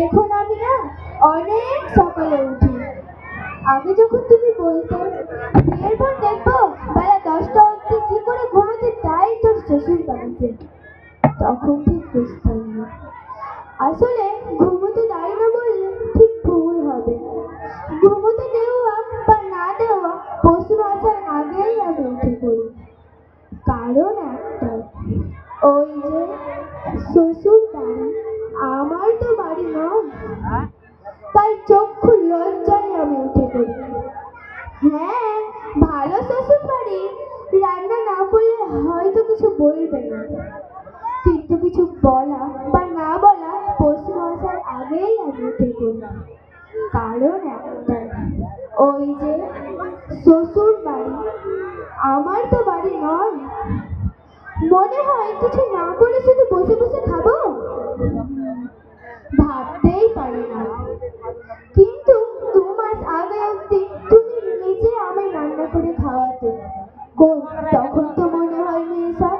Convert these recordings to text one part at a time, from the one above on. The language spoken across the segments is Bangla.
এখন আমি না অনেক সকালে উঠি। আগে যখন তুমি বলতে বিয়ের পর দেখবো বেলা 10টা অবধি কি করে ঘুমাতে তাই তোর শ্বশুর বাড়িতে, তখন ঠিক বুঝতাম না আসলে ঘুমোতে দেয় না বললে ঠিক ভুল হবে। ঘুমোতে দেওয়া বা না দেওয়া প্রশ্ন আসার আগেই আমি উঠে পড়ি। কারণ একটাই, ওই যে শ্বশুর বাড়ি আমার তো বাড়ি নয়, তাই চক্ষু লজ্জায় আমি উঠে পড়ি। হ্যাঁ, ভালো শ্বশুর বাড়ি রান্না না করলে হয়তো কিছু বলবে না, কিন্তু কিছু বলা বা না বলা প্রশ্ন আসার আগেই আমি উঠে পড়ি। কারণ একটাই, ওই যে শ্বশুর বাড়ি আমার তো বাড়ি নয়। মনে হয় কিছু না করে শুধু বসে বসে খাবো, ভাবতেই পারি না। কিন্তু 2 মাস আগে অব্দি তুমি নিজে আমায় রান্না করে খাওয়াতে, কই তখন তো মনে হয়নি এসব।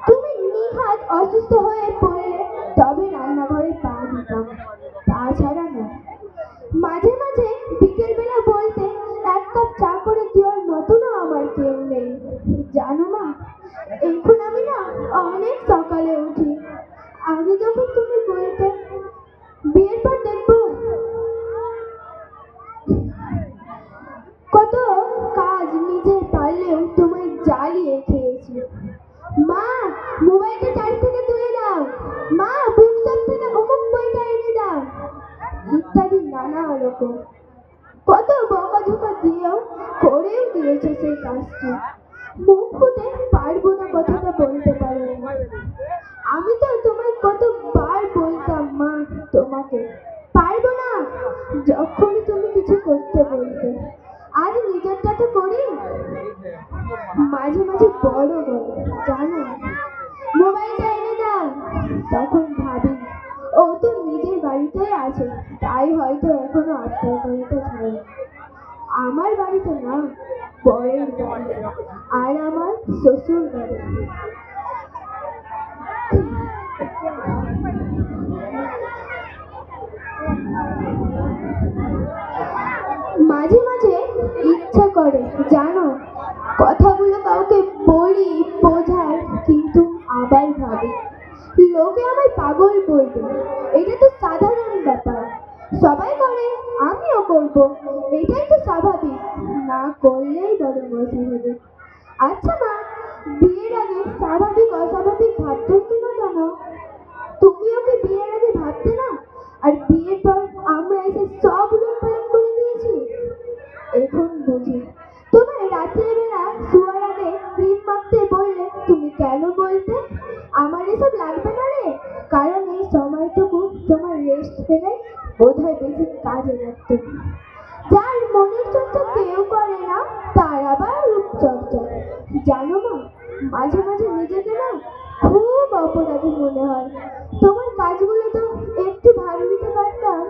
তুমি নিহাত অসুস্থ হয়ে পড়লে তবে রান্নাঘরে পা দিতাম, তাছাড়া না। মাঝে মাঝে বিকেল বেলা বলতে 1 কাপ চা করে দেওয়ার মতনও আমার কেউ নেই। জানো মা, এখন আমি না অনেক সকালে উঠি। আগে যখন তুমি বলতে বিয়ের পর দেখবো কত কাজ নিজে পারলেও তোমায় জ্বালিয়ে খেয়েছি। মা, মোবাইলটা চার্জ থেকে তুলে দাও, মা বুকশপ থেকে অমুক বইটা এনে দাও, ইত্যাদি নানা রকম কত বকাঝকা দিয়েও করেও দিয়েছে সেই কাজটি। মুখ ফুটে পারবো না কথাটা বলতে পারো না। আমি তো তোমায় কতবার বলতাম মা, তোমাকে পারবো না যখনই তুমি কিছু করতে বলতে। আজ নিজেরটা তো করি। মাঝে মাঝে বড় বড় জানো, মোবাইলটা এনে দাও, তখন ভাবি ও তো নিজের বাড়িতেই আছে, তাই হয়তো এখনো আত্মার বাড়িটা ছাড়ে। আমার বাড়িতে না, পরের বাড়ি, আর আমার শ্বশুর বাড়ি। মাঝে মাঝে ইচ্ছা করে জানো, কথাগুলো কাউকে বলি বোঝায়, কিন্তু আবার ভাবি লোকে আমায় পাগল বলবে। এটা তো সাধারণ ব্যাপার, সবাই করে, আমিও করব, এটাই তো স্বাভাবিক। না করলেই বড় মজা হবে। আচ্ছা মা, বিয়ের আগে স্বাভাবিক অস্বাভাবিক ভাবতে হতো না কেন? তুমিও কি বিয়ের আগে ভাবতে না? আর বিয়ের পর আমরা এসে সব উলট পালট করে দিয়েছি। এখন বুঝি তোমায় রাত্রেবেলা শোয়ার আগে ক্রিম মাখতে বললে তুমি কেন বলতে আমার এসব লাগবে না রে, কারণ এই সময়টুকু তোমার রেস্ট পেলে বোধহয় বেশি কাজে লাগতো। যার মনের চর্চা কেউ করে না তার আবার রূপচর্চা। জানো মা, মাঝে মাঝে নিজেকে না খুব অপরাধী মনে হয়। তোমার কাজগুলো তো একটু ভালো দিতে পারতাম,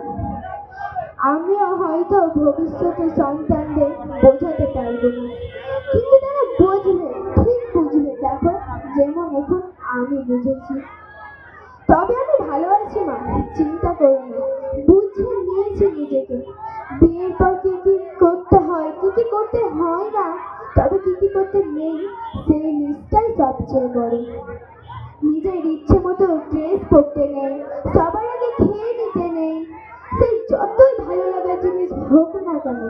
আমিও হয়তো ভবিষ্যতে সন্তানদের বোঝাতে পারবো না, কিন্তু তারা বুঝবে, ঠিক বুঝবে। দেখো যেমন এখন আমি বুঝেছি। তবে আমি ভালো আছি মা, চিন্তা করো না, বুঝে নিয়েছি নিজেকে। বিয়ের পর কি কি করতে হয়, কি কি করতে হয় না, তবে কি কি করতে নেই সেই লিস্টটাই সবচেয়ে বড়। নিজের ইচ্ছে মতো ড্রেস পরতে নেই, সবার আগে খেয়ে নিতে নেই, সে যতই ভালো লাগার জিনিস হোক না কেন।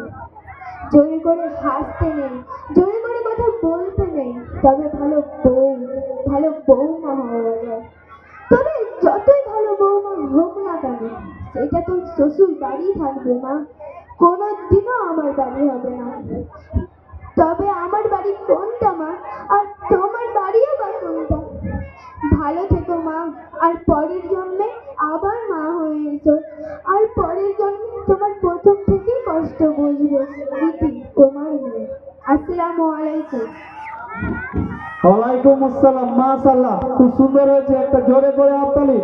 জোরে করে হাসতে নেই, জোরে করে কথা বলতে নেই, তবে ভালো বৌমা হওয়া যায়। তবে যতই ভালো বৌমা হোক না কেন, সেটা তো শ্বশুর বাড়ি থাকবে মা, কোনোদিনও আমার বাড়ি হবে না। তবে আমার বাড়ি কোনটা মা, আর তোমার বাড়িও বা কোনটা? ভালো থেকো মা, আর পরের জন্মে আবার মা হয়ে এসো, আর পরের জন্মে তোমার প্রথম থেকেই কষ্ট বুঝবে। ইতি তোমার মেয়ে। আসসালামু আলাইকুম। ওয়ালাইকুম আসসালাম। মাশাআল্লাহ, খুব সুন্দর হয়েছে, একটা জোরে করে হাততালি।